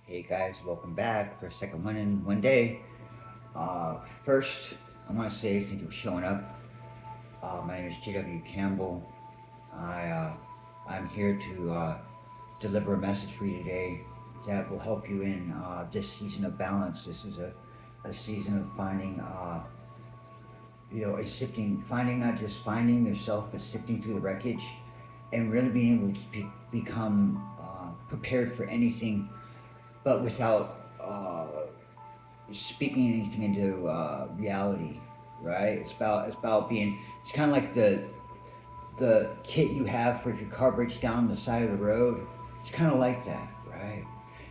Hey guys, welcome back for a second one in one day. First, I want to say thank you for showing up. My name is J.W. Campbell. I, uh, I'm here to deliver a message for you today that will help you in this season of balance. This is a season of finding, a sifting, finding not just finding yourself, but sifting through the wreckage and really being able to become prepared for anything, but without speaking anything into reality, right? It's about being. It's kind of like the kit you have for if your car breaks down on the side of the road. It's kind of like that, right?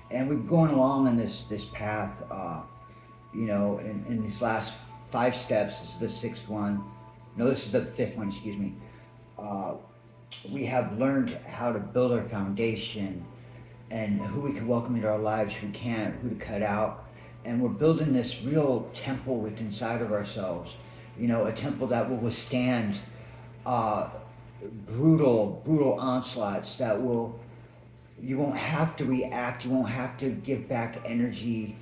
And we've going along on this path. In these last 5 steps. This is the sixth one. No, this is the fifth one. Excuse me. Uh, we have learned how to build our foundation and who we can welcome into our lives, who can't, who to cut out. And we're building this real temple within inside of ourselves. A temple that will withstand uh, brutal onslaughts. You won't have to react. You won't have to give back energy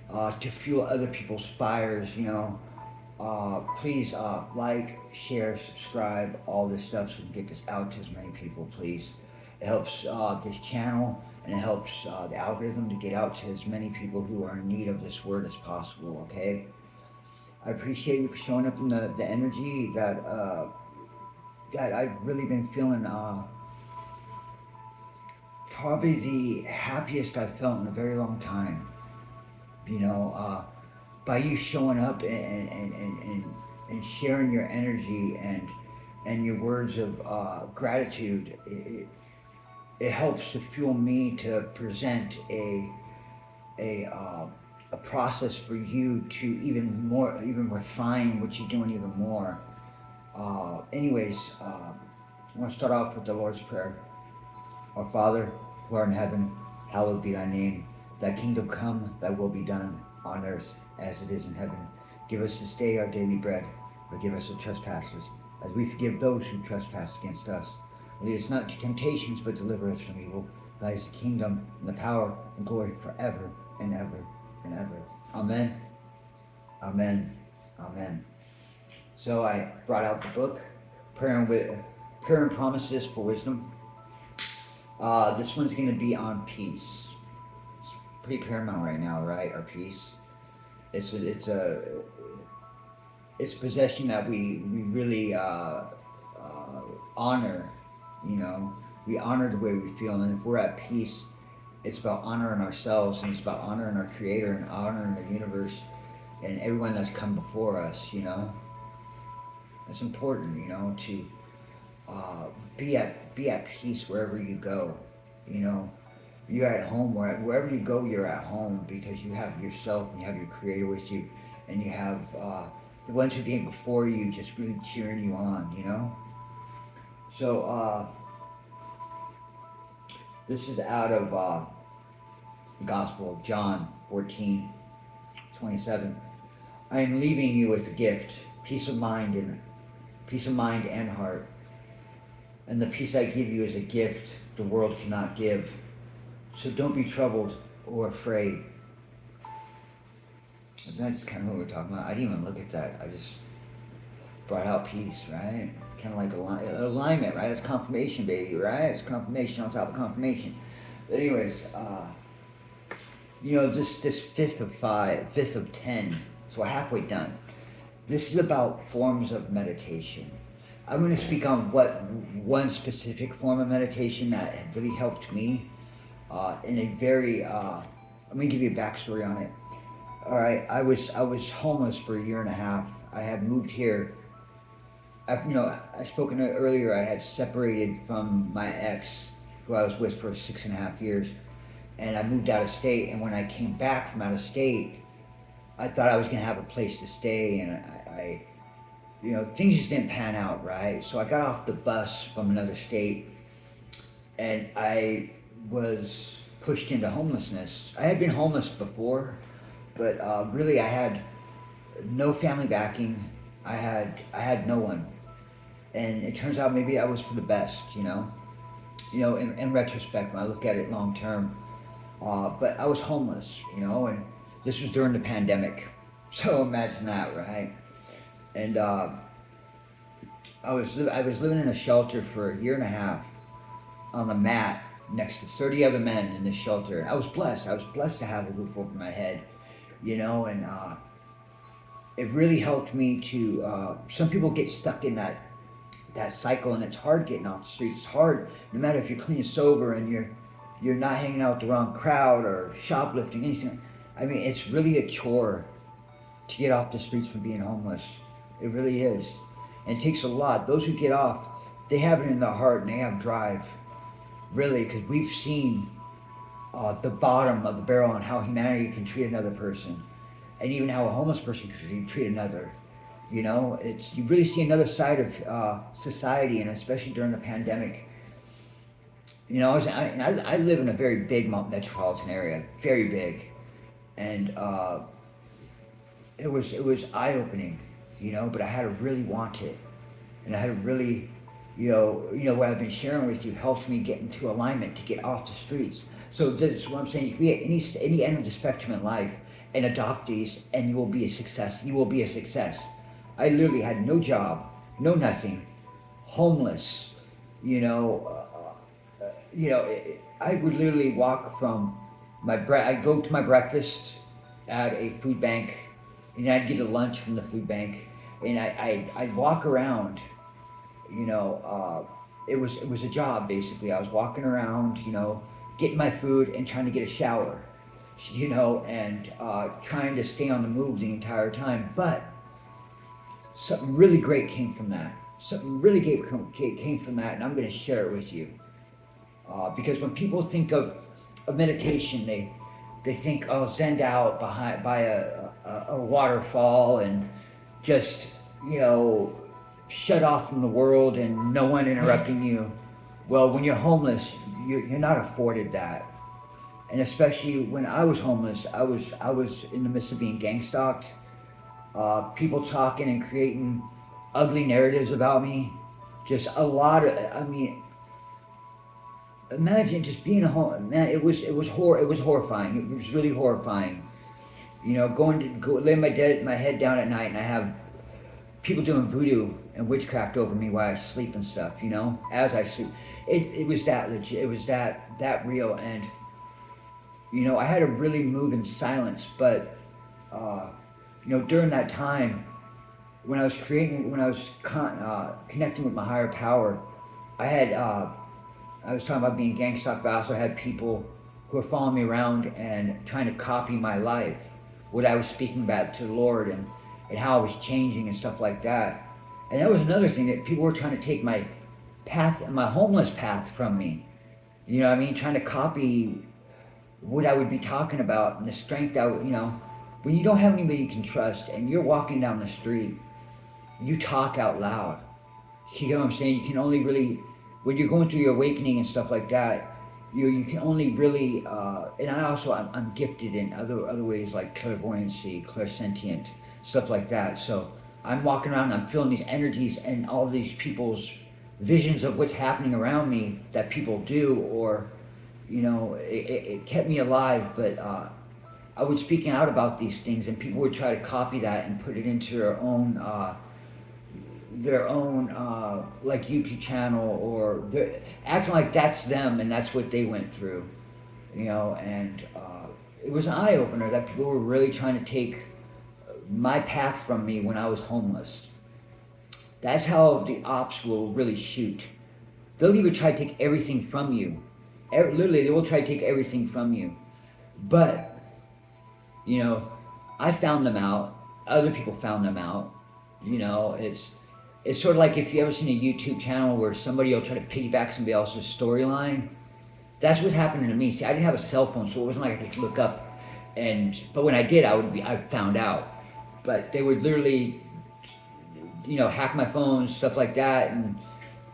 to fuel other people's fires. Please like, share, subscribe, all this stuff so we can get this out to as many people, please. It helps this channel and it helps the algorithm to get out to as many people who are in need of this word as possible, okay? I appreciate you for showing up in the energy that I've really been feeling. Probably the happiest I've felt in a very long time. You know, by you showing up and sharing your energy and your words of gratitude, it helps to fuel me to present a uh, a process for you to even refine what you're doing even more. I want to start off with the Lord's Prayer. Our Father, who art in heaven, hallowed be thy name. Thy kingdom come, thy will be done, on earth as it is in heaven. Give us this day our daily bread. Forgive us our trespasses, as we forgive those who trespass against us. Lead us not into temptations, but deliver us from evil. Thy is the kingdom, and the power, and glory forever and ever and ever. Amen. Amen. Amen. So I brought out the book, Prayer and Promises for Wisdom. This one's going to be on peace. It's pretty paramount right now, right? Our peace. It's a possession that we really honor. You know, we honor the way we feel, and if we're at peace, it's about honoring ourselves, and it's about honoring our Creator and honoring the universe and everyone that's come before us. It's important. To be at peace wherever you go. You know, you're at home. Wherever you go, you're at home because you have yourself and you have your Creator with you, and you have the ones who came before you just really cheering you on. So this is out of the Gospel of John 14:27. I am leaving you with a gift, peace of mind and heart. And the peace I give you is a gift the world cannot give. So don't be troubled or afraid. Isn't that just kind of what we're talking about? I didn't even look at that. I just brought out peace, right? Kind of like alignment, right? It's confirmation, baby, right? It's confirmation on top of confirmation. But anyways, this fifth of 10, so we're halfway done. This is about forms of meditation. I'm going to speak on what one specific form of meditation that really helped me in a very. Let me give you a backstory on it. All right, I was homeless for a year and a half. I had moved here. I spoken earlier. I had separated from my ex, who I was with for 6.5 years, and I moved out of state. And when I came back from out of state, I thought I was going to have a place to stay, and things just didn't pan out right. So I got off the bus from another state, and I was pushed into homelessness. I had been homeless before, but really I had no family backing. I had no one, and it turns out maybe I was for the best. In retrospect, when I look at it long term, But I was homeless, and this was during the pandemic. So imagine that, right? And I was living in a shelter for a year and a half on a mat next to 30 other men in this shelter. I was blessed. I was blessed to have a roof over my head, and it really helped me to. Some people get stuck in that cycle, and it's hard getting off the streets. It's hard, no matter if you're clean and sober and you're not hanging out with the wrong crowd or shoplifting, anything. I mean, it's really a chore to get off the streets from being homeless. It really is. And it takes a lot. Those who get off, they have it in their heart and they have drive. Really, because we've seen the bottom of the barrel on how humanity can treat another person. And even how a homeless person can treat another. You really see another side of society, and especially during the pandemic. I live in a very big metropolitan area, very big, and it was eye opening, But I had to really want it, and I had to really, what I've been sharing with you helps me get into alignment to get off the streets. So this is what I'm saying. You can be at any end of the spectrum in life and adopt these, and you will be a success. You will be a success. I literally had no job, no nothing, homeless. I would literally walk from I'd go to my breakfast at a food bank, and I'd get a lunch from the food bank, and I'd walk around. It was a job basically. I was walking around, getting my food and trying to get a shower, and trying to stay on the move the entire time. But something really great came from that. Something really great came from that, and I'm going to share it with you. Because when people think of meditation, they think, oh, zenned out by a waterfall and just, shut off from the world and no one interrupting you. Well, when you're homeless, you're not afforded that. And especially when I was homeless, I was in the midst of being gang stalked. People talking and creating ugly narratives about me. Just a lot of, imagine just being a home, man, it was horrifying. It was really horrifying. Going to go lay my head down at night, and I have people doing voodoo and witchcraft over me while I sleep and stuff, as I sleep. It was that legit, it was that real, and I had to really move in silence. But during that time, when I was connecting with my higher power, I was talking about being gang stalked, but I also had people who were following me around and trying to copy my life, what I was speaking about to the Lord, and how I was changing and stuff like that. And that was another thing, that people were trying to take my path, my homeless path from me. Trying to copy what I would be talking about and the strength when you don't have anybody you can trust and you're walking down the street, you talk out loud. You know what I'm saying? You can only really, when you're going through your awakening and stuff like that, you can only really, and I'm gifted in other ways like clairvoyancy, clairsentient, stuff like that. So I'm walking around, I'm feeling these energies and all these people's visions of what's happening around me that people do, or, it kept me alive. But I was speaking out about these things, and people would try to copy that and put it into their own like YouTube channel, or acting like that's them and that's what they went through, and it was an eye-opener that people were really trying to take my path from me when I was homeless. That's how the ops will really shoot. They'll even try to take everything from you. Literally, they will try to take everything from you. But, I found them out. Other people found them out. It's sort of like if you ever seen a YouTube channel where somebody will try to piggyback somebody else's storyline. That's what's happening to me. See, I didn't have a cell phone, so it wasn't like I could look up. But when I did, I found out. But they would literally, hack my phone, stuff like that, and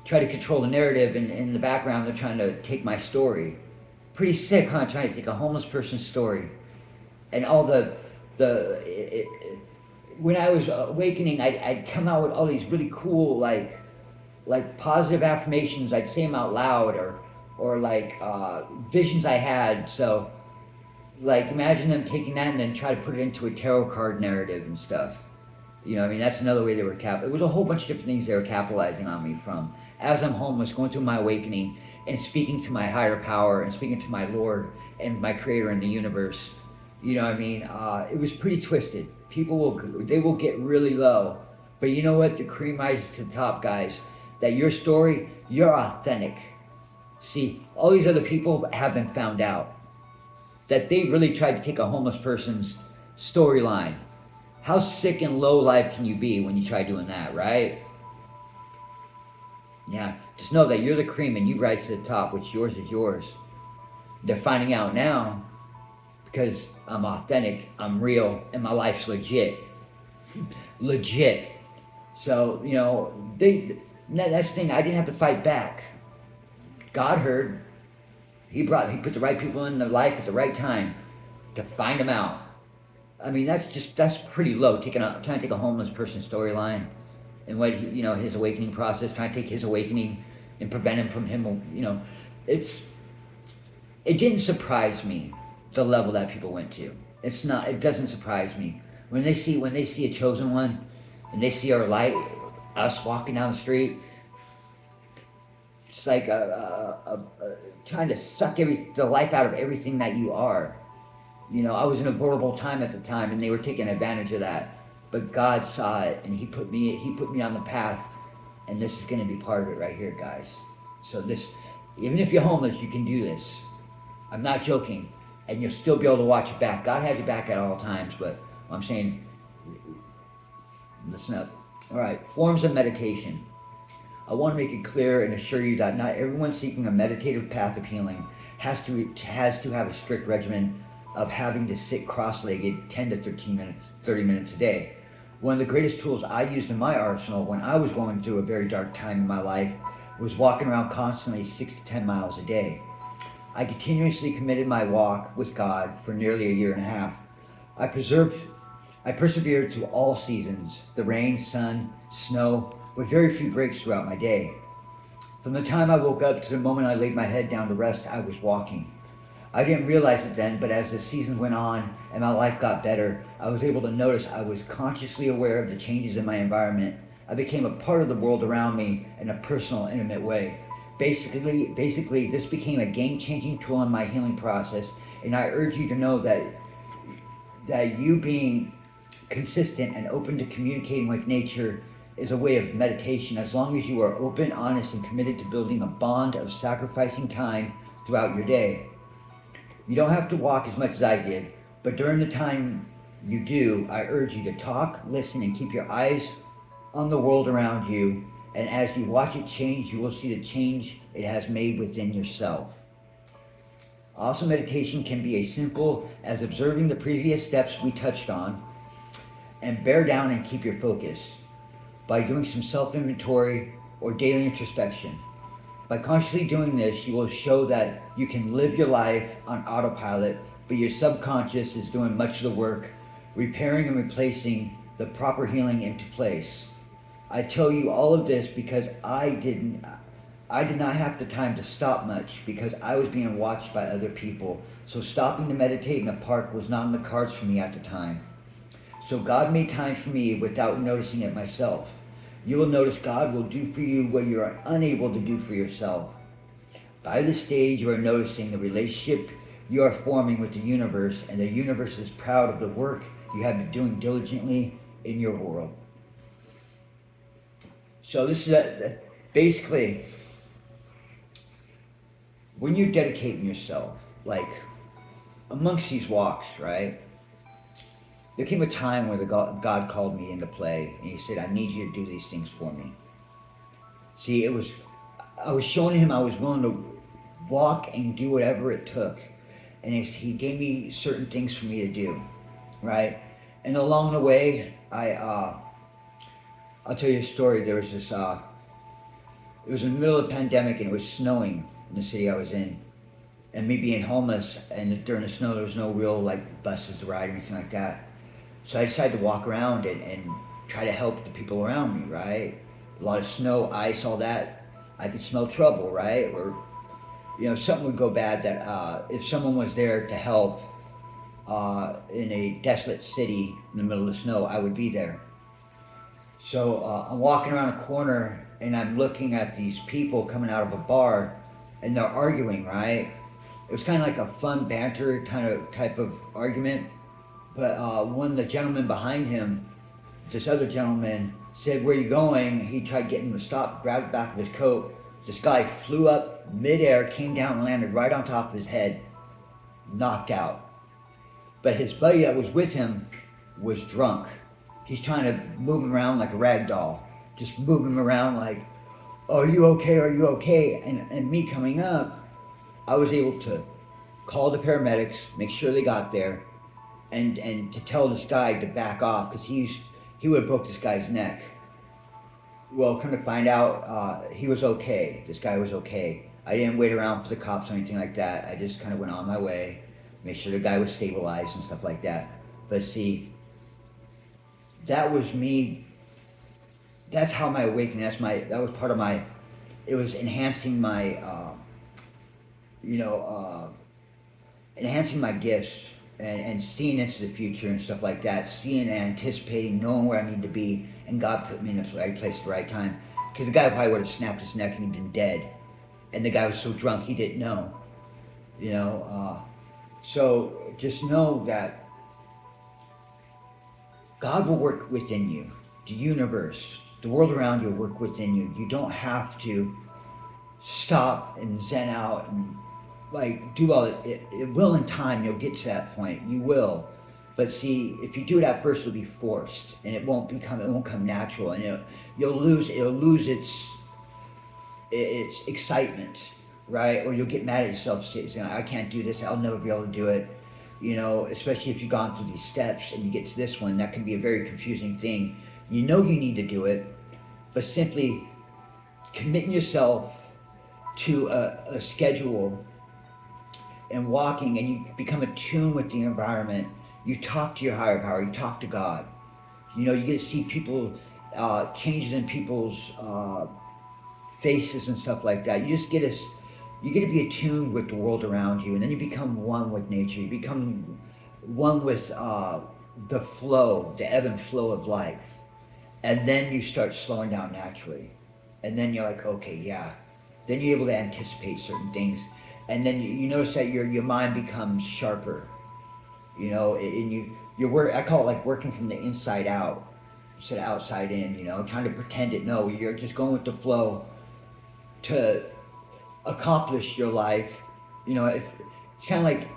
try to control the narrative. And in the background, they're trying to take my story. Pretty sick, huh? Trying to take a homeless person's story. And all when I was awakening, I'd come out with all these really cool, like positive affirmations. I'd say them out loud, or like visions I had. So Like, imagine them taking that and then try to put it into a tarot card narrative and stuff. You know, I mean, that's another way they were it was a whole bunch of different things they were capitalizing on me from. As I'm homeless, going through my awakening and speaking to my higher power and speaking to my Lord and my Creator in the universe. You know what I mean? It was pretty twisted. They will get really low. But you know what? The cream rises to the top, guys. That your story, you're authentic. See, all these other people have been found out. That they really tried to take a homeless person's storyline. How sick and low life can you be when you try doing that, right? Yeah, just know that you're the cream and you rise to the top, which yours is yours. They're finding out now because I'm authentic, I'm real, and my life's legit. Legit. So, you know, that's the thing, I didn't have to fight back. God heard. He put the right people in their life at the right time to find them out. I mean, that's pretty low. Trying to take a homeless person's storyline and what his awakening process, trying to take his awakening and prevent him from it didn't surprise me the level that people went to. It doesn't surprise me when they see a chosen one and they see our light, us walking down the street. It's like trying to suck the life out of everything that you are. You know, I was in a vulnerable time at the time, and they were taking advantage of that. But God saw it, and He put me on the path, and this is going to be part of it right here, guys. So even if you're homeless, you can do this. I'm not joking, and you'll still be able to watch it back. God has your back at all times, but I'm saying, listen up. All right, forms of meditation. I want to make it clear and assure you that not everyone seeking a meditative path of healing has to have a strict regimen of having to sit cross-legged 10 to 30 minutes a day. One of the greatest tools I used in my arsenal when I was going through a very dark time in my life was walking around constantly 6 to 10 miles a day. I continuously committed my walk with God for nearly a year and a half. I persevered through all seasons, the rain, sun, snow, with very few breaks throughout my day. From the time I woke up to the moment I laid my head down to rest, I was walking. I didn't realize it then, but as the seasons went on and my life got better, I was able to notice I was consciously aware of the changes in my environment. I became a part of the world around me in a personal, intimate way. Basically, this became a game-changing tool in my healing process, and I urge you to know that you being consistent and open to communicating with nature is a way of meditation, as long as you are open, honest, and committed to building a bond of sacrificing time throughout your day. You don't have to walk as much as I did, but during the time you do, I urge you to talk, listen, and keep your eyes on the world around you, and as you watch it change, you will see the change it has made within yourself. Also, meditation can be as simple as observing the previous steps we touched on, and bear down and keep your focus by doing some self-inventory or daily introspection. By consciously doing this, you will show that you can live your life on autopilot, but your subconscious is doing much of the work, repairing and replacing the proper healing into place. I tell you all of this because I did not have the time to stop much because I was being watched by other people. So stopping to meditate in the park was not in the cards for me at the time. So God made time for me without noticing it myself. You will notice God will do for you what you are unable to do for yourself. By this stage, you are noticing the relationship you are forming with the universe, and the universe is proud of the work you have been doing diligently in your world. So this is basically, when you're dedicating yourself, like amongst these walks, right? There came a time where God called me into play, and He said, I need you to do these things for me. See, I was showing Him I was willing to walk and do whatever it took. And He gave me certain things for me to do, right? And along the way, I'll tell you a story. There was this, it was in the middle of the pandemic, and it was snowing in the city I was in. And me being homeless, and during the snow, there was no real, like, buses to ride or anything like that. So I decided to walk around and try to help the people around me, right? A lot of snow, ice, all that. I could smell trouble, right? Or, something would go bad that if someone was there to help, in a desolate city in the middle of the snow, I would be there. So I'm walking around a corner and I'm looking at these people coming out of a bar and they're arguing, right? It was kind of like a fun banter kind of type of argument. But one of the gentlemen behind him, this other gentleman, said, "Where are you going?" He tried getting him to stop, grabbed the back of his coat. This guy flew up midair, came down and landed right on top of his head, knocked out. But his buddy that was with him was drunk. He's trying to move him around like a rag doll, just move him around like, "Oh, are you okay? Are you okay?" And me coming up, I was able to call the paramedics, make sure they got there, and to tell this guy to back off because he would have broke this guy's neck. Well, come to find out, he was okay. This guy was okay. I didn't wait around for the cops or anything like that. I just kind of went on my way, made sure the guy was stabilized and stuff like that. But see, that was me. That's how my awakening. That was part of my. It was enhancing my, enhancing my gifts and seeing into the future and stuff like that. Seeing and anticipating, knowing where I need to be, and God put me in the right place at the right time. Because the guy probably would have snapped his neck and he'd been dead, and the guy was so drunk he didn't know. So just know that God will work within you. The universe, the world around you will work within you. You don't have to stop and zen out and do all it. It will in time. You'll get to that point. You will. But see, if you do it at first, it'll be forced, and it won't come natural, and it'll lose its excitement, right? Or you'll get mad at yourself, saying, "I can't do this. I'll never be able to do it." Especially if you've gone through these steps and you get to this one, that can be a very confusing thing. You know you need to do it, but simply committing yourself to a schedule and walking, and you become attuned with the environment. You talk to your higher power. You talk to God. You get to see people, changes in people's faces and stuff like that. You get to be attuned with the world around you, and then you become one with nature. You become one with the flow, the ebb and flow of life. And then you start slowing down naturally. And then you're like, okay, yeah. Then you're able to anticipate certain things. And then you notice that your mind becomes sharper. And I call it like working from the inside out instead of outside in, trying to pretend it. No, you're just going with the flow to accomplish your life. It's kind of like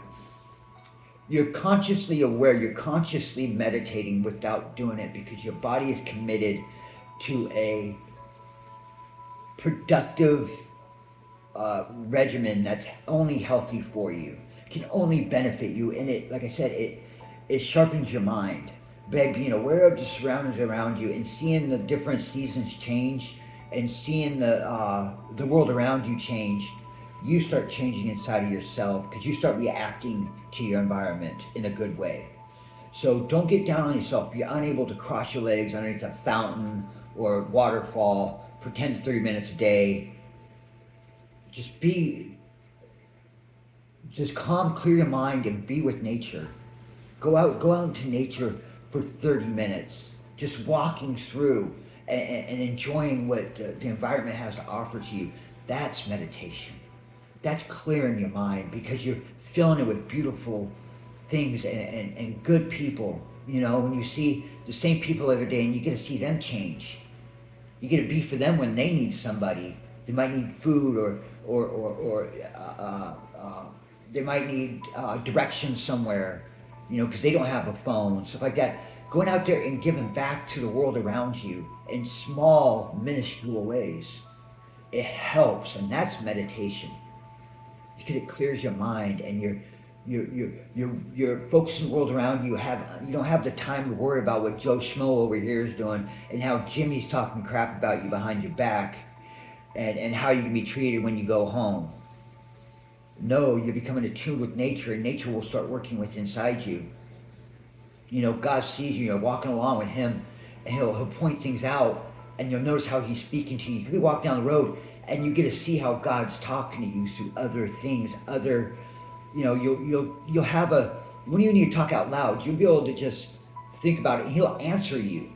you're consciously aware, you're consciously meditating without doing it because your body is committed to a productive regimen that's only healthy for you, can only benefit you. And it, like I said, it sharpens your mind by being aware of the surroundings around you and seeing the different seasons change and seeing the world around you change. You start changing inside of yourself because you start reacting to your environment in a good way. So don't get down on yourself. If you're unable to cross your legs underneath a fountain or waterfall for 10 to 30 minutes a day, just calm, clear your mind, and be with nature. Go out into nature for 30 minutes, just walking through and enjoying what the environment has to offer to you. That's meditation. That's clearing your mind because you're filling it with beautiful things and good people. When you see the same people every day and you get to see them change, you get to be for them when they need somebody. They might need food or they might need directions somewhere, because they don't have a phone, stuff like that. Going out there and giving back to the world around you in small, minuscule ways, it helps, and that's meditation. Because it clears your mind, and you're focusing the world around you. You don't have the time to worry about what Joe Schmo over here is doing and how Jimmy's talking crap about you behind your back, and how you can be treated when you go home. No, you're becoming attuned with nature, and nature will start working with inside you. God sees you. You're walking along with Him, and He'll point things out, and you'll notice how He's speaking to you. You can walk down the road, and you get to see how God's talking to you through other things. You'll have a You won't even need to talk out loud. You'll be able to just think about it, and he'll answer you.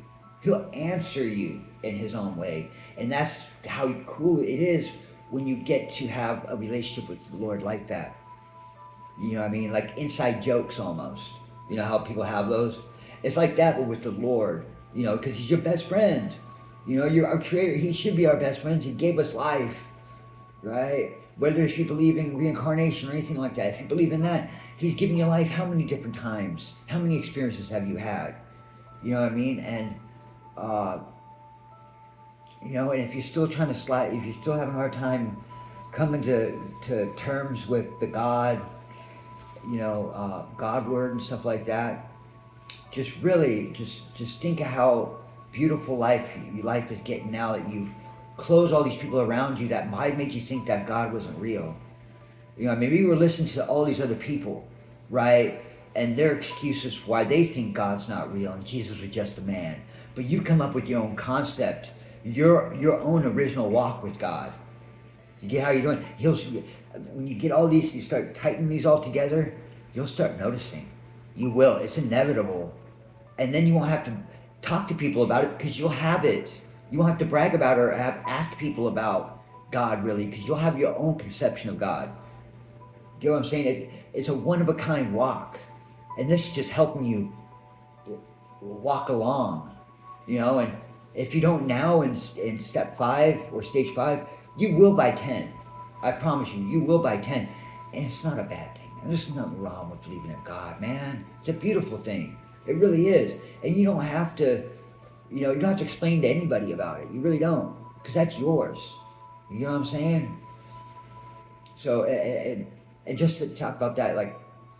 He'll answer you in his own way. And that's how cool it is when you get to have a relationship with the Lord like that. You know what I mean? Like inside jokes almost. You know how people have those? It's like that, but with the Lord. You know, because he's your best friend. You know, you're our creator. He should be our best friend. He gave us life, right? Whether if you believe in reincarnation or anything like that, if you believe in that, he's given you life how many different times? How many experiences have you had? You know what I mean? And, you know, and if you're still trying to slide, if you're still having a hard time coming to terms with the God, you know, God word and stuff like that, just really, just think of how beautiful life is getting now that you've closed all these people around you that might make you think that God wasn't real. You know, maybe you were listening to all these other people, right? And their excuses why they think God's not real and Jesus was just a man. But you come up with your own concept, your own original walk with God. You get how you're doing? When you get all these, you start tightening these all together, you'll start noticing. You will. It's inevitable. And then you won't have to talk to people about it because you'll have it. You won't have to brag about it or ask people about God really, because you'll have your own conception of God. You know what I'm saying? It's a one-of-a-kind walk. And this is just helping you walk along, you know, and if you don't now in step 5 or stage 5, you will by 10. I promise you, you will by 10. And it's not a bad thing. There's nothing wrong with believing in God, man. It's a beautiful thing. It really is. And you don't have to, you know, you don't have to explain to anybody about it. You really don't. Because that's yours. You know what I'm saying? So, and just to talk about that, like,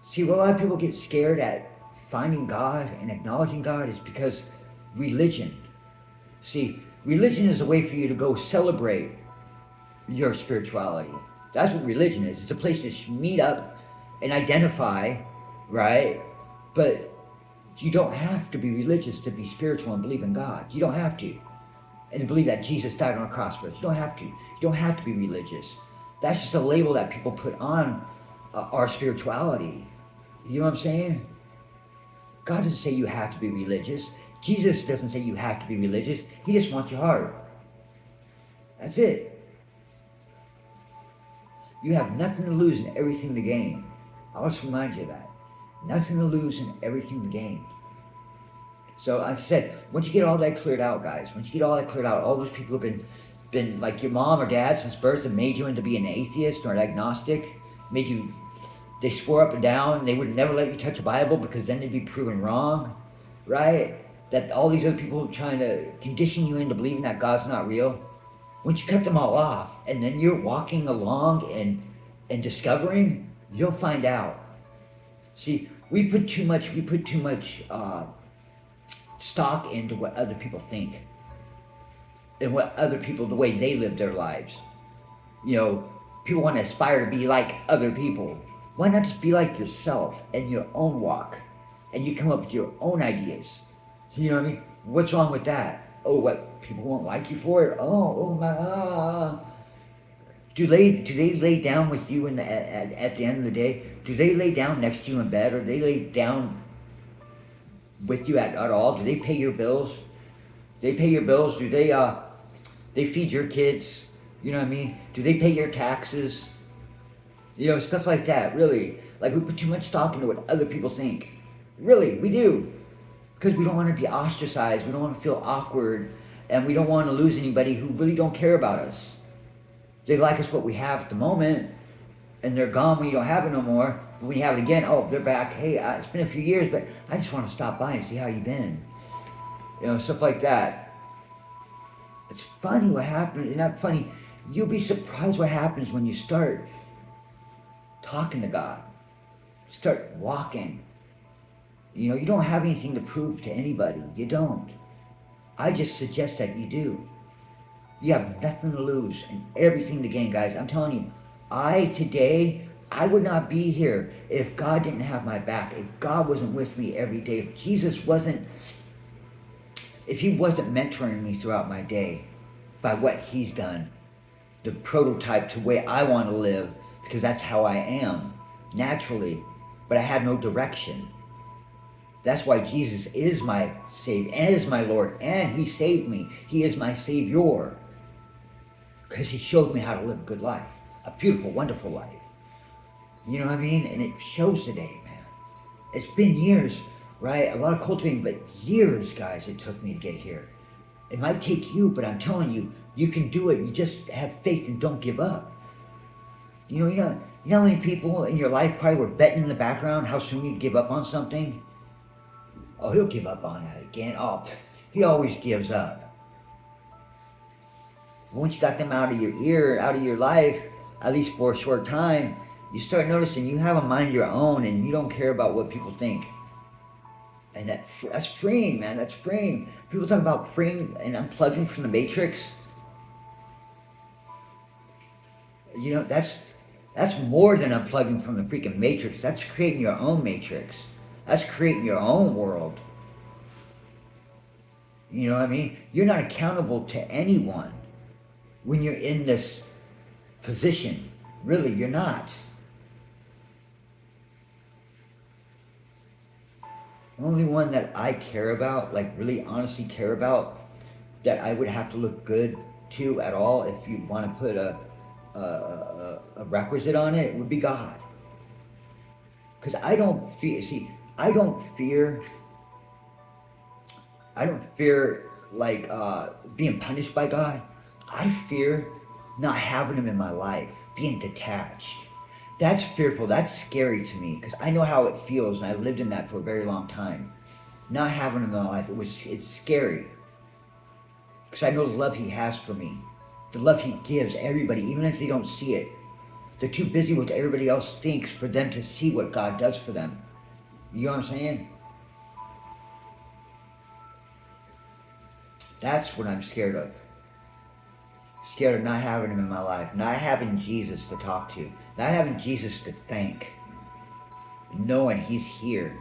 see, what a lot of people get scared at finding God and acknowledging God is because religion. See, religion is a way for you to go celebrate your spirituality. That's what religion is. It's a place to meet up and identify, right? But you don't have to be religious to be spiritual and believe in God. You don't have to. And to believe that Jesus died on a cross for us. You don't have to. You don't have to be religious. That's just a label that people put on our spirituality. You know what I'm saying? God doesn't say you have to be religious. Jesus doesn't say you have to be religious. He just wants your heart. That's it. You have nothing to lose and everything to gain. I'll just remind you of that. Nothing to lose and everything to gain. So like I said, once you get all that cleared out, guys, once you get all that cleared out, all those people have been like your mom or dad since birth and made you into being an atheist or an agnostic, made you, they swore up and down, they would never let you touch a Bible because then they'd be proven wrong, right? That all these other people trying to condition you into believing that God's not real. Once you cut them all off and then you're walking along and discovering, you'll find out. See, we put too much stock into what other people think and what other people, the way they live their lives. You know, people want to aspire to be like other people. Why not just be like yourself and your own walk, and you come up with your own ideas? You know what I mean? What's wrong with that? Oh, what, people won't like you for it? Oh my. Do they lay down with you at the end of the day? Do they lay down next to you in bed, or do they lay down with you at all? Do they pay your bills? They pay your bills? Do they feed your kids? You know what I mean? Do they pay your taxes? You know, stuff like that, really. Like, we put too much stock into what other people think. Really, we do. Because we don't want to be ostracized, we don't want to feel awkward, and we don't want to lose anybody who really don't care about us. They like us what we have at the moment, and they're gone when you don't have it no more. But when you have it again, oh, they're back. Hey, it's been a few years, but I just want to stop by and see how you've been. You know, stuff like that. It's funny what happens. It's not funny. You'll be surprised what happens when you start talking to God. Start walking. You know, you don't have anything to prove to anybody. You don't. I just suggest that you do. You have nothing to lose and everything to gain, guys. I'm telling you, I would not be here if God didn't have my back, if God wasn't with me every day, if Jesus wasn't, if he wasn't mentoring me throughout my day by what he's done, the prototype to the way I want to live, because that's how I am, naturally. but I had no direction. That's why Jesus is my Savior and is my Lord, and He saved me. He is my Savior because He showed me how to live a good life, a beautiful, wonderful life. You know what I mean? And it shows today, man. It's been years, right? A lot of cultivating, but years, guys, it took me to get here. It might take you, but I'm telling you, you can do it. You just have faith and don't give up. You know how many people in your life probably were betting in the background how soon you'd give up on something? Oh, he'll give up on that again. Oh, he always gives up. Once you got them out of your ear, out of your life, at least for a short time, you start noticing you have a mind of your own and you don't care about what people think. And that's freeing, man. That's freeing. People talk about freeing and unplugging from the matrix. You know, that's more than unplugging from the freaking matrix. That's creating your own matrix. That's creating your own world. You know what I mean? You're not accountable to anyone when you're in this position. Really, you're not. The only one that I care about, like really honestly care about, that I would have to look good to at all, if you want to put a requisite on it, would be God. Because I don't fear like being punished by God. I fear not having Him in my life, being detached. That's fearful. That's scary to me because I know how it feels, and I lived in that for a very long time. Not having Him in my life, it's scary because I know the love He has for me, the love He gives everybody, even if they don't see it. They're too busy with what everybody else thinks for them to see what God does for them. You know what I'm saying? That's what I'm scared of. Scared of not having Him in my life, not having Jesus to talk to, not having Jesus to thank, knowing He's here.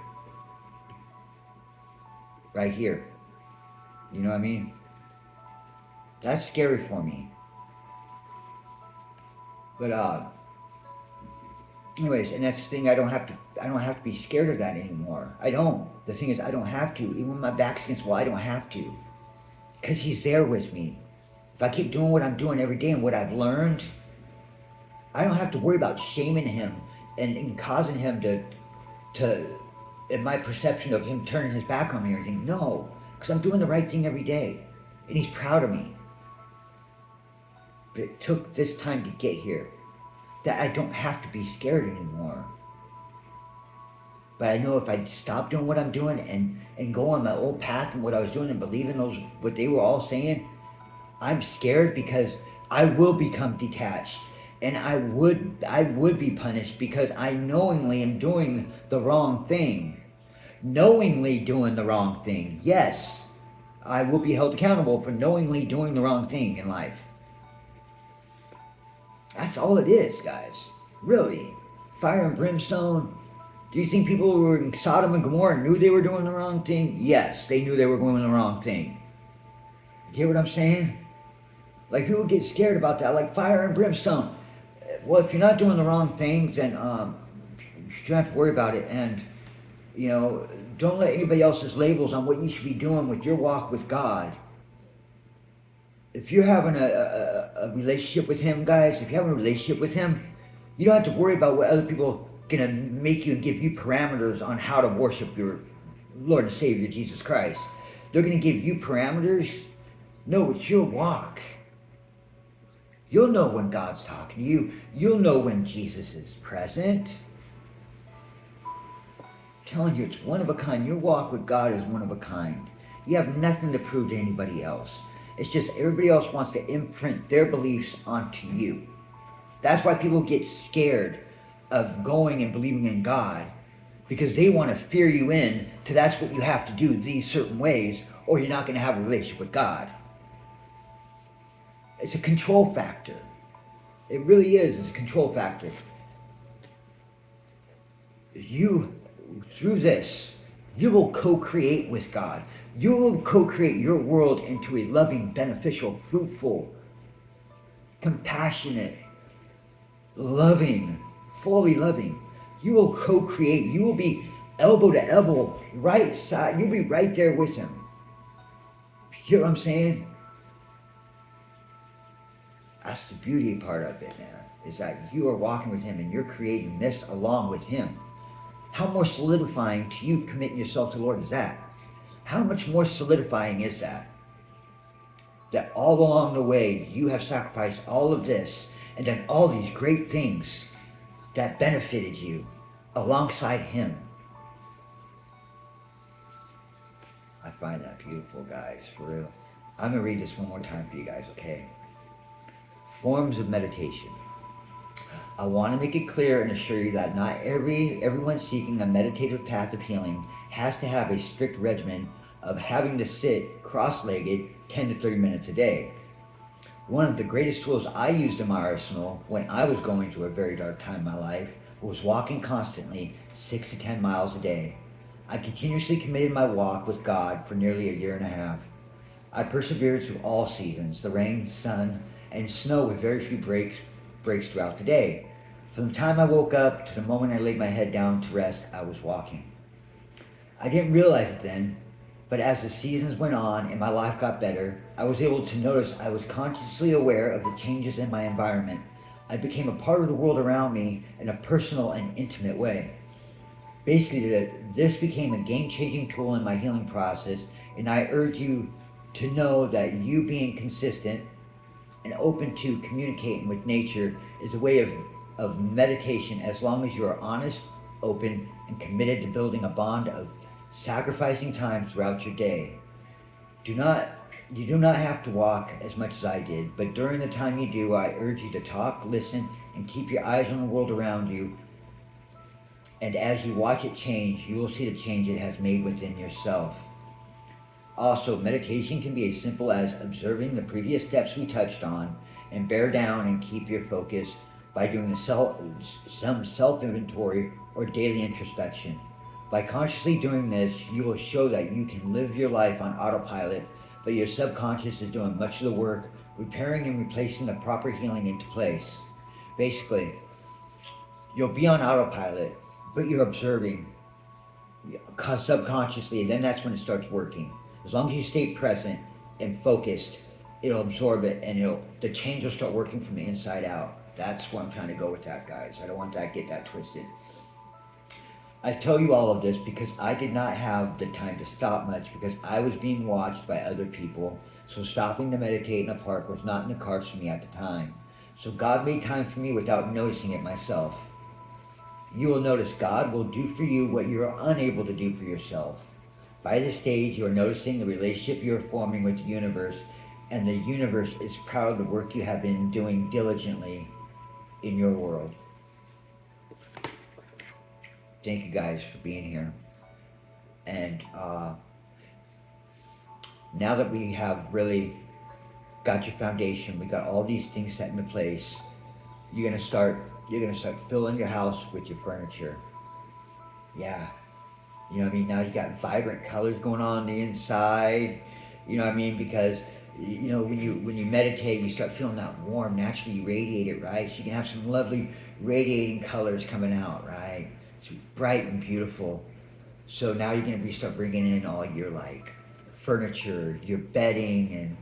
Right here. You know what I mean? That's scary for me. But anyways, and that's the thing, I don't have to be scared of that anymore. I don't. The thing is, I don't have to. Even when my back's against the wall, I don't have to. Because He's there with me. If I keep doing what I'm doing every day and what I've learned, I don't have to worry about shaming Him and causing Him to in my perception of Him turning His back on me or anything. No, because I'm doing the right thing every day. And He's proud of me. But it took this time to get here, that I don't have to be scared anymore. But I know if I stop doing what I'm doing and go on my old path and what I was doing and believe in what they were all saying, I'm scared because I will become detached. And I would be punished because I knowingly am doing the wrong thing. Knowingly doing the wrong thing. Yes, I will be held accountable for knowingly doing the wrong thing in life. That's all it is, guys. Really. Fire and brimstone. Do you think people who were in Sodom and Gomorrah knew they were doing the wrong thing? Yes, they knew they were doing the wrong thing. You hear what I'm saying? Like, people get scared about that, like fire and brimstone. Well, if you're not doing the wrong things, then you shouldn't have to worry about it. And, you know, don't let anybody else's labels on what you should be doing with your walk with God. If you're having a relationship with Him, guys, if you have a relationship with Him, you don't have to worry about what other people are going to make you and give you parameters on how to worship your Lord and Savior, Jesus Christ. They're going to give you parameters. No, it's your walk. You'll know when God's talking to you. You'll know when Jesus is present. I'm telling you, it's one of a kind. Your walk with God is one of a kind. You have nothing to prove to anybody else. It's just everybody else wants to imprint their beliefs onto you. That's why people get scared of going and believing in God, because they want to fear you in to that's what you have to do these certain ways, or you're not going to have a relationship with God. It's a control factor. It really is. It's a control factor. You, through this, you will co-create with God. You will co-create your world into a loving, beneficial, fruitful, compassionate, loving, fully loving, You will co-create. You will be elbow to elbow, right side. You'll be right there with him. You hear what I'm saying? That's the beauty part of it, man, is that you are walking with him and you're creating this along with him. How more solidifying to you committing yourself to the Lord is that? How much more solidifying is that? That all along the way you have sacrificed all of this and done all these great things that benefited you alongside him. I find that beautiful, guys, for real. I'm going to read this one more time for you guys, okay? Forms of meditation. I want to make it clear and assure you that not everyone seeking a meditative path of healing has to have a strict regimen of having to sit cross-legged 10 to 30 minutes a day. One of the greatest tools I used in my arsenal when I was going through a very dark time in my life was walking constantly 6 to 10 miles a day. I continuously committed my walk with God for nearly a year and a half. I persevered through all seasons, the rain, sun, and snow with very few breaks throughout the day. From the time I woke up to the moment I laid my head down to rest, I was walking. I didn't realize it then, but as the seasons went on and my life got better, I was able to notice I was consciously aware of the changes in my environment. I became a part of the world around me in a personal and intimate way. Basically, this became a game-changing tool in my healing process, and I urge you to know that you being consistent and open to communicating with nature is a way of meditation as long as you are honest, open, and committed to building a bond of sacrificing time throughout your day. You do not have to walk as much as I did, but during the time you do, I urge you to talk, listen, and keep your eyes on the world around you. And as you watch it change, you will see the change it has made within yourself. Also, meditation can be as simple as observing the previous steps we touched on and bear down and keep your focus by doing some self-inventory or daily introspection. By consciously doing this, you will show that you can live your life on autopilot, but your subconscious is doing much of the work, repairing and replacing the proper healing into place. Basically, you'll be on autopilot, but you're observing subconsciously, and then that's when it starts working. As long as you stay present and focused, it'll absorb it, and the change will start working from the inside out. That's where I'm trying to go with that, guys. I don't want to get that twisted. I tell you all of this because I did not have the time to stop much because I was being watched by other people, so stopping to meditate in a park was not in the cards for me at the time. So God made time for me without noticing it myself. You will notice God will do for you what you are unable to do for yourself. By this stage, you are noticing the relationship you are forming with the universe, and the universe is proud of the work you have been doing diligently in your world. Thank you guys for being here. And now that we have really got your foundation, we got all these things set into place, you're gonna start filling your house with your furniture. Yeah. You know what I mean? Now you got vibrant colors going on the inside. You know what I mean? Because you know when you meditate, you start feeling that warm. Naturally, you radiate it, right? So you can have some lovely radiating colors coming out, right? It's bright and beautiful. So now you're gonna start bringing in all your like furniture, your bedding,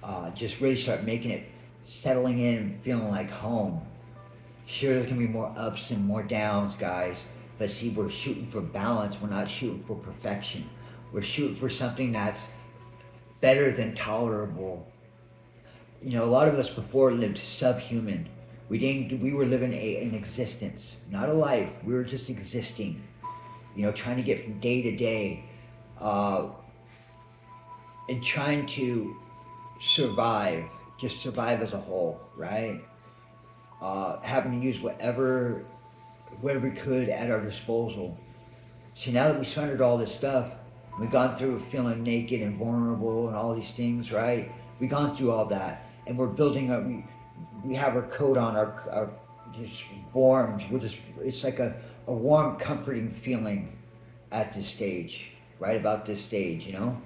and just really start making it settling in and feeling like home. Sure, there's gonna be more ups and more downs, guys. But see, we're shooting for balance. We're not shooting for perfection. We're shooting for something that's better than tolerable. You know, a lot of us before lived subhuman. We were living an existence, not a life. We were just existing. You know, trying to get from day to day, and trying to survive, just survive as a whole, right? Having to use whatever we could at our disposal. See, now that we surrendered all this stuff, we've gone through feeling naked and vulnerable and all these things, right? We've gone through all that, and we're building up. We have our coat on, our just warm. It's like a warm, comforting feeling at this stage, right about this stage, you know.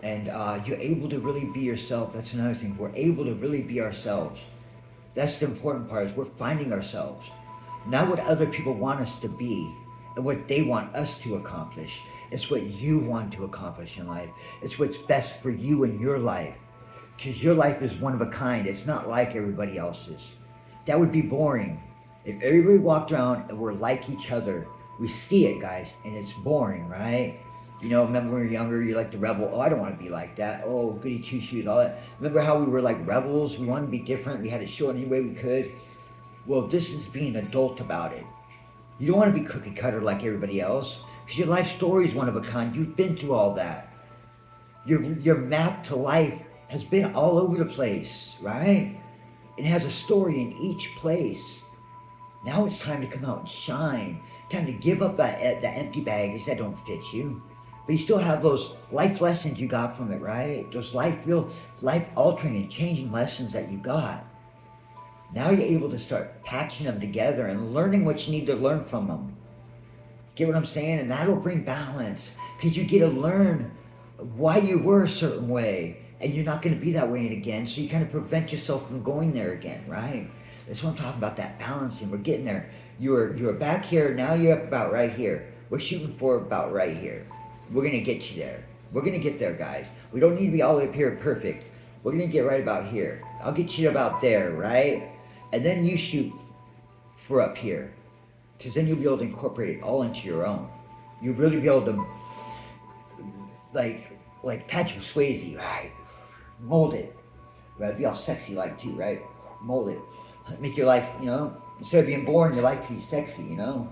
And you're able to really be yourself. That's another thing. We're able to really be ourselves. That's the important part. Is we're finding ourselves. Not what other people want us to be and what they want us to accomplish. It's what you want to accomplish in life. It's what's best for you in your life. Because your life is one of a kind. It's not like everybody else's. That would be boring. If everybody walked around and were like each other, we see it, guys, and it's boring, right? You know, remember when we were younger, you like to rebel. Oh, I don't want to be like that. Oh, goody two shoes, all that. Remember how we were like rebels? We wanted to be different. We had to show it any way we could. Well, this is being adult about it. You don't want to be cookie cutter like everybody else, because your life story is one of a kind. You've been through all that. Your map to life has been all over the place, right? It has a story in each place. Now it's time to come out and shine. Time to give up that empty baggage that don't fit you. But you still have those life lessons you got from it, right? Those life altering and changing lessons that you got. Now you're able to start patching them together and learning what you need to learn from them. Get what I'm saying? And that'll bring balance. Because you get to learn why you were a certain way. And you're not going to be that way again. So you kind of prevent yourself from going there again, right? That's what I'm talking about, that balancing. We're getting there. You were back here. Now you're up about right here. We're shooting for about right here. We're going to get you there. We're going to get there, guys. We don't need to be all the way up here perfect. We're going to get right about here. I'll get you about there, right? And then you shoot for up here. Because then you'll be able to incorporate it all into your own. You'll really be able to, like Patrick Swayze, right? Mold it. Right? Be all sexy like too, right? Mold it. Make your life, you know, instead of being boring, your life be sexy, you know?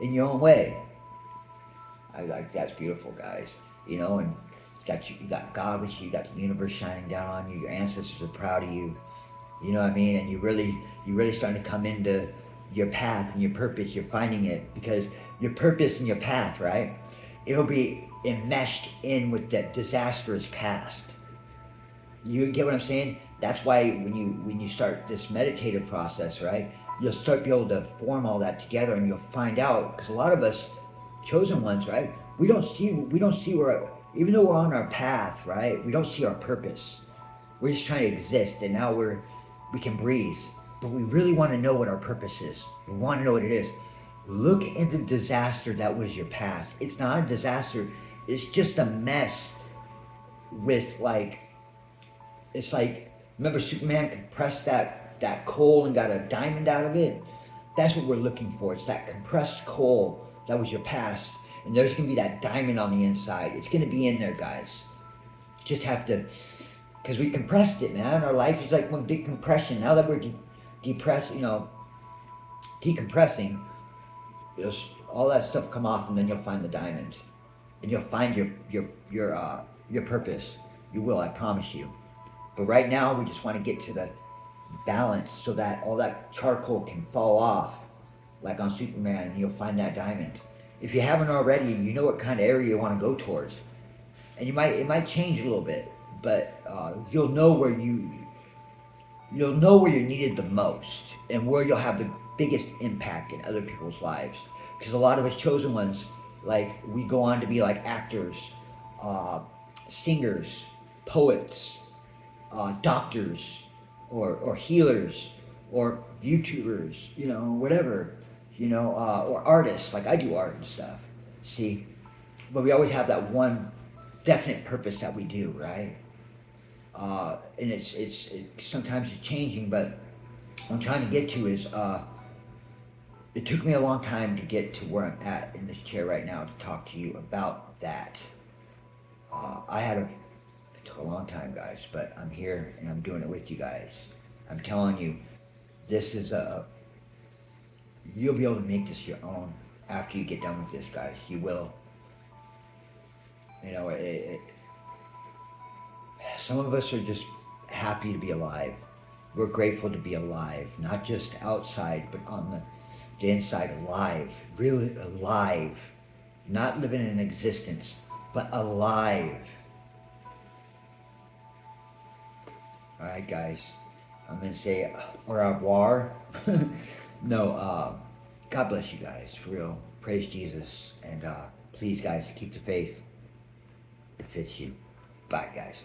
In your own way. I like that's beautiful, guys. You know, and you got God with you, you got the universe shining down on you, your ancestors are proud of you. You know what I mean? And you really starting to come into your path and your purpose. You're finding it because your purpose and your path, right? It'll be enmeshed in with that disastrous past. You get what I'm saying? That's why when you start this meditative process, right? You'll start be able to form all that together, and you'll find out because a lot of us, chosen ones, right? We don't see where, even though we're on our path, right? We don't see our purpose. We're just trying to exist, and now we can breathe. But we really want to know what our purpose is. We want to know what it is. Look at the disaster that was your past. It's not a disaster. It's just a mess with it's like, remember Superman compressed that coal and got a diamond out of it? That's what we're looking for. It's that compressed coal that was your past. And there's going to be that diamond on the inside. It's going to be in there, guys. You just have to, because we compressed it, man. Our life is like one big compression. Now that we're decompressing, all that stuff come off, and then you'll find the diamond, and you'll find your purpose. You will, I promise you. But right now, we just want to get to the balance so that all that charcoal can fall off, like on Superman, and you'll find that diamond. If you haven't already, you know what kind of area you want to go towards, and it might change a little bit, but you'll know where you're needed the most, and where you'll have the biggest impact in other people's lives. Because a lot of us chosen ones, like we go on to be like actors, singers, poets, doctors, or healers, or YouTubers, you know, whatever, you know, or artists. Like I do art and stuff. See, but we always have that one definite purpose that we do, right? And it's sometimes it's changing, but what I'm trying to get to is it took me a long time to get to where I'm at in this chair right now to talk to you about that. It took a long time, guys, but I'm here and I'm doing it with you guys. I'm telling you, this is you'll be able to make this your own after you get done with this, guys. You will. You know, some of us are just happy to be alive. We're grateful to be alive, not just outside, but on the inside, alive, really alive. Not living in existence, but alive. All right, guys, I'm going to say au revoir. No, God bless you guys, for real. Praise Jesus. And please, guys, keep the faith. It fits you. Bye, guys.